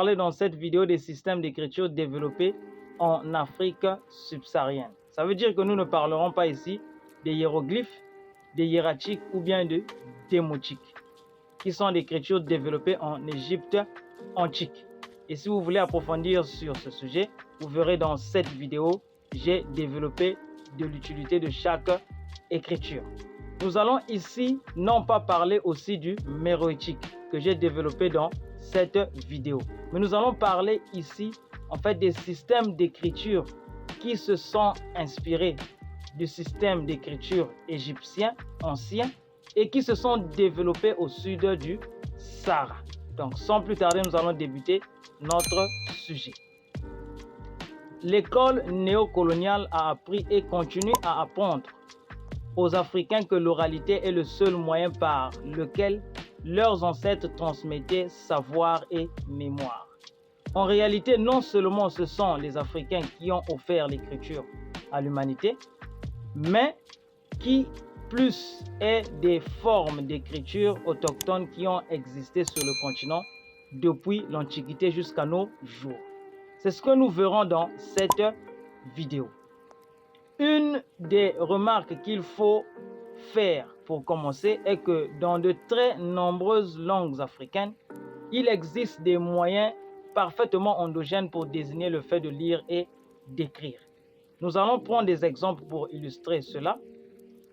parler dans cette vidéo des systèmes d'écriture développés en Afrique subsaharienne. Ça veut dire que nous ne parlerons pas ici des hiéroglyphes, des hiératiques ou bien de démotiques, qui sont des écritures développées en Égypte antique. Et si vous voulez approfondir sur ce sujet, vous verrez dans cette vidéo, j'ai développé de l'utilité de chaque écriture. Nous allons ici non pas parler aussi du méroïtique que j'ai développé dans cette vidéo, mais nous allons parler ici en fait des systèmes d'écriture qui se sont inspirés du système d'écriture égyptien ancien et qui se sont développés au sud du Sahara. Donc sans plus tarder, nous allons débuter notre sujet. L'école néocoloniale a appris et continue à apprendre aux Africains que l'oralité est le seul moyen par lequel leurs ancêtres transmettaient savoir et mémoire. En réalité, non seulement ce sont les Africains qui ont offert l'écriture à l'humanité, mais qui plus est des formes d'écriture autochtones qui ont existé sur le continent depuis l'Antiquité jusqu'à nos jours. C'est ce que nous verrons dans cette vidéo. Une des remarques qu'il faut faire pour commencer est que dans de très nombreuses langues africaines, il existe des moyens parfaitement endogènes pour désigner le fait de lire et d'écrire. Nous allons prendre des exemples pour illustrer cela.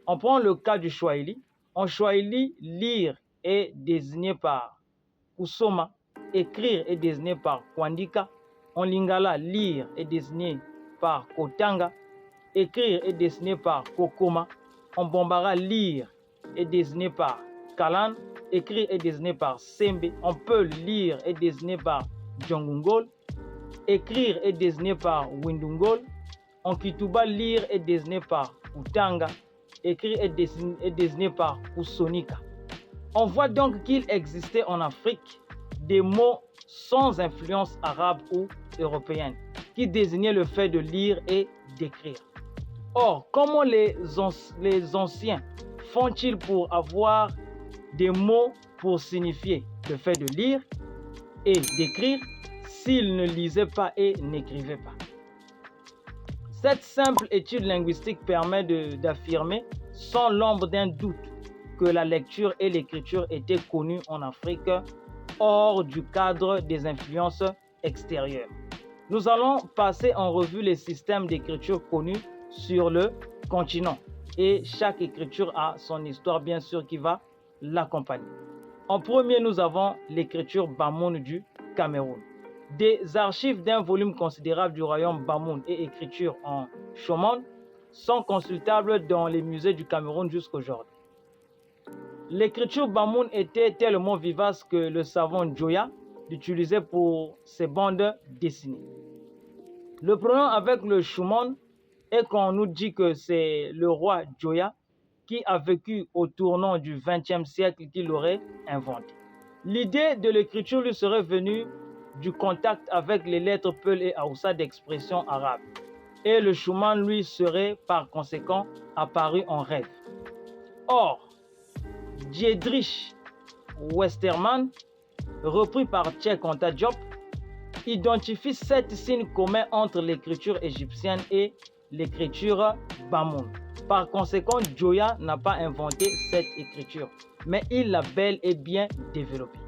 On prend le cas du Swahili. En Swahili, lire est désigné par kusoma, écrire est désigné par kuandika. En Lingala, lire est désigné par kotanga, écrire est désigné par kokoma. En Bambara, lire est désigné par kalan, écrire est désigné par sembe. On peut lire est désigné par djongungol, écrire est désigné par windungol. En Kituba, lire est désigné par Kutanga, écrire est désigné par Kusonika. On voit donc qu'il existait en Afrique des mots sans influence arabe ou européenne qui désignaient le fait de lire et d'écrire. Or, comment les anciens font-ils pour avoir des mots pour signifier le fait de lire et d'écrire s'ils ne lisaient pas et n'écrivaient pas? Cette simple étude linguistique permet d'affirmer sans l'ombre d'un doute que la lecture et l'écriture étaient connues en Afrique hors du cadre des influences extérieures. Nous allons passer en revue les systèmes d'écriture connus sur le continent et chaque écriture a son histoire bien sûr qui va l'accompagner. En premier, nous avons l'écriture Bamoun du Cameroun. Des archives d'un volume considérable du royaume Bamoun et écritures en Chomon sont consultables dans les musées du Cameroun jusqu'aujourd'hui. L'écriture Bamoun était tellement vivace que le savant Joya l'utilisait pour ses bandes dessinées. Le problème avec le Chomon est qu'on nous dit que c'est le roi Joya qui a vécu au tournant du XXe siècle qui l'aurait inventé. L'idée de l'écriture lui serait venue du contact avec les lettres Peul et Haoussa d'expression arabe. Et le Chomon lui serait par conséquent apparu en rêve. Or, Diedrich Westermann, repris par Cheikh Anta Diop, identifie 7 signes communs entre l'écriture égyptienne et l'écriture Bamoun. Par conséquent, Joya n'a pas inventé cette écriture, mais il l'a bel et bien développée.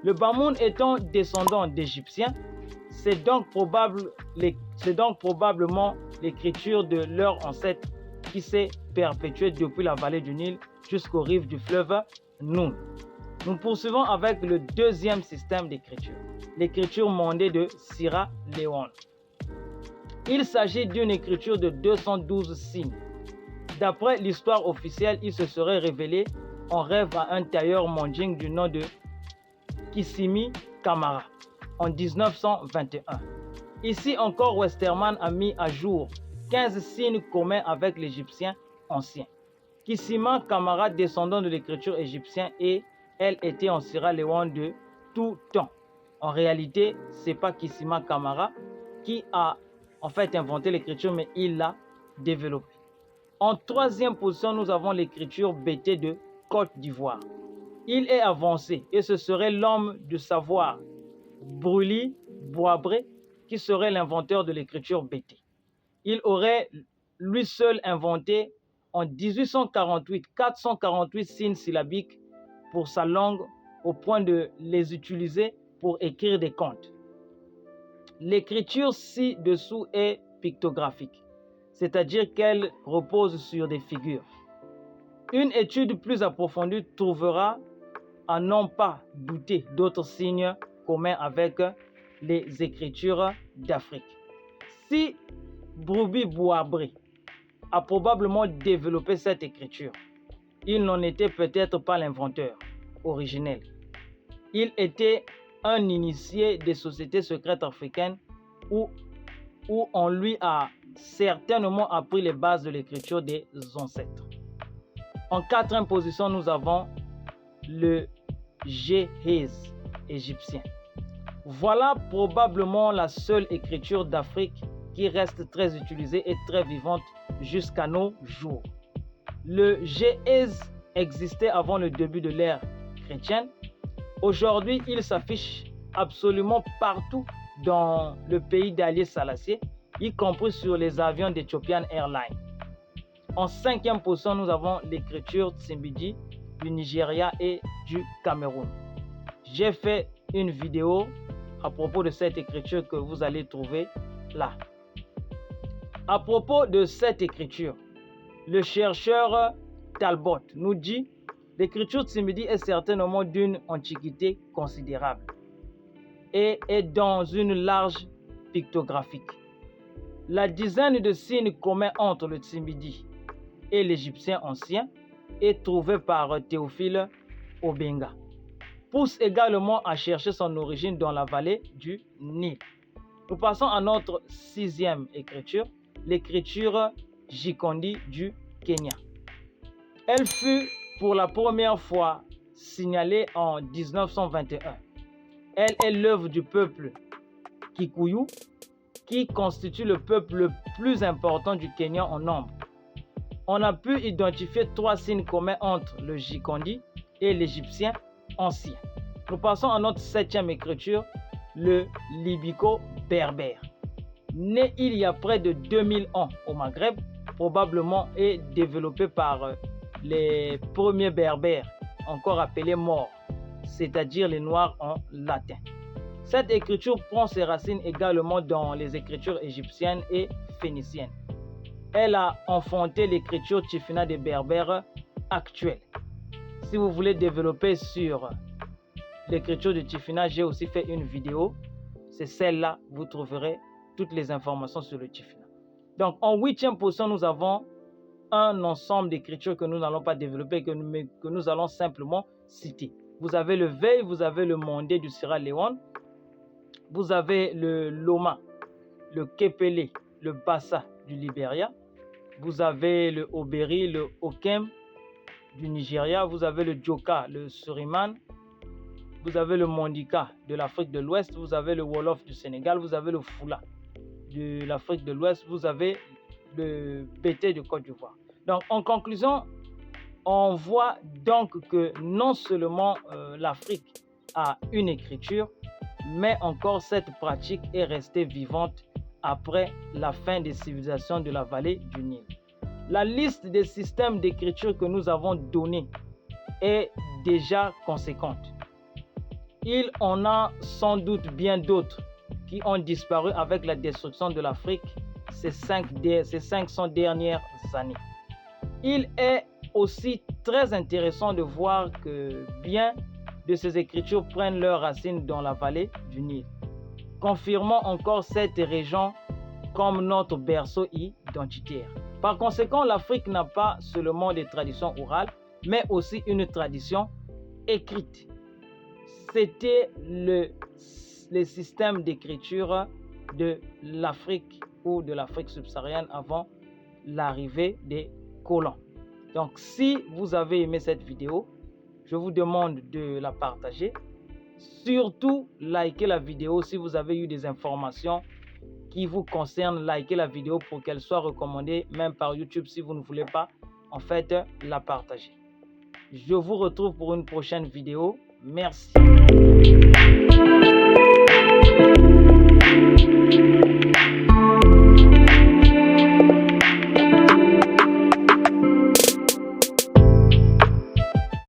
Le Bamoun étant descendant d'Égyptiens, c'est donc probablement l'écriture de leur ancêtre qui s'est perpétuée depuis la vallée du Nil jusqu'aux rives du fleuve Noun. Nous poursuivons avec le deuxième système d'écriture, l'écriture mondée de Sierra Leone. Il s'agit d'une écriture de 212 signes. D'après l'histoire officielle, il se serait révélé en rêve à un tailleur manding du nom de Kissimi Kamara en 1921. Ici encore, Westermann a mis à jour 15 signes communs avec l'égyptien ancien. Kissima Kamara, descendant de l'écriture égyptienne, et elle était en Sierra Leone de tout temps. En réalité, ce n'est pas Kissima Kamara qui a en fait inventé l'écriture, mais il l'a développée. En troisième position, nous avons l'écriture Bété de Côte d'Ivoire. Il est avancé et ce serait l'homme du savoir, Brûli Boabré, qui serait l'inventeur de l'écriture BT. Il aurait lui seul inventé en 1848 448 signes syllabiques pour sa langue au point de les utiliser pour écrire des contes. L'écriture ci-dessous est pictographique, c'est-à-dire qu'elle repose sur des figures. Une étude plus approfondie trouvera à n'en pas douter d'autres signes communs avec les écritures d'Afrique. Si Brubi Boabré a probablement développé cette écriture, il n'en était peut-être pas l'inventeur originel. Il était un initié des sociétés secrètes africaines où on lui a certainement appris les bases de l'écriture des ancêtres. En quatrième position, nous avons le Géhèse égyptien. Voilà probablement la seule écriture d'Afrique qui reste très utilisée et très vivante jusqu'à nos jours. Le Géhèse existait avant le début de l'ère chrétienne. Aujourd'hui, il s'affiche absolument partout dans le pays d'Haïlé Sélassié, y compris sur les avions d'Ethiopian Airlines. En cinquième position, nous avons l'écriture Tsimbidji du Nigeria et du Cameroun. J'ai fait une vidéo à propos de cette écriture que vous allez trouver là. À propos de cette écriture, le chercheur Talbot nous dit « L'écriture Tsimbidji est certainement d'une antiquité considérable et est dans une large pictographique. La dizaine de signes communs entre le Tsimbidji et l'égyptien ancien est trouvée par Théophile Obenga. Pousse également à chercher son origine dans la vallée du Nil. Nous passons à notre sixième écriture, l'écriture Gikondi du Kenya. Elle fut pour la première fois signalée en 1921. Elle est l'œuvre du peuple Kikuyu, qui constitue le peuple le plus important du Kenya en nombre. On a pu identifier 3 signes communs entre le Gikondi et l'égyptien ancien. Nous passons à notre septième écriture, le libico-berbère. Né il y a près de 2000 ans au Maghreb, probablement et développé par les premiers berbères, encore appelés Maures, c'est-à-dire les Noirs en latin. Cette écriture prend ses racines également dans les écritures égyptiennes et phéniciennes. Elle a enfanté l'écriture Tifina des Berbères actuelle. Si vous voulez développer sur l'écriture de Tifina, j'ai aussi fait une vidéo. C'est celle-là, vous trouverez toutes les informations sur le Tifina. Donc, en huitième position, nous avons un ensemble d'écritures que nous n'allons pas développer, que nous allons simplement citer. Vous avez le Veil, vous avez le Mondé du Sierra Leone, vous avez le Loma, le Kepele, le Bassa du Libéria, vous avez le Oberi, le Okem du Nigeria, vous avez le Djoka, le Suriname, vous avez le Mondika de l'Afrique de l'Ouest, vous avez le Wolof du Sénégal, vous avez le Fula de l'Afrique de l'Ouest, vous avez le Bété de Côte d'Ivoire. Donc, en conclusion, on voit donc que non seulement l'Afrique a une écriture, mais encore cette pratique est restée vivante après la fin des civilisations de la vallée du Nil. La liste des systèmes d'écriture que nous avons donnés est déjà conséquente. Il en a sans doute bien d'autres qui ont disparu avec la destruction de l'Afrique ces 500 dernières années. Il est aussi très intéressant de voir que bien de ces écritures prennent leurs racines dans la vallée du Nil, confirmant encore cette région comme notre berceau identitaire. Par conséquent, l'Afrique n'a pas seulement des traditions orales, mais aussi une tradition écrite. C'était le système d'écriture de l'Afrique ou de l'Afrique subsaharienne avant l'arrivée des colons. Donc, si vous avez aimé cette vidéo, je vous demande de la partager. Surtout, likez la vidéo si vous avez eu des informations qui vous concernent. Likez la vidéo pour qu'elle soit recommandée même par YouTube si vous ne voulez pas en fait la partager. Je vous retrouve pour une prochaine vidéo. Merci.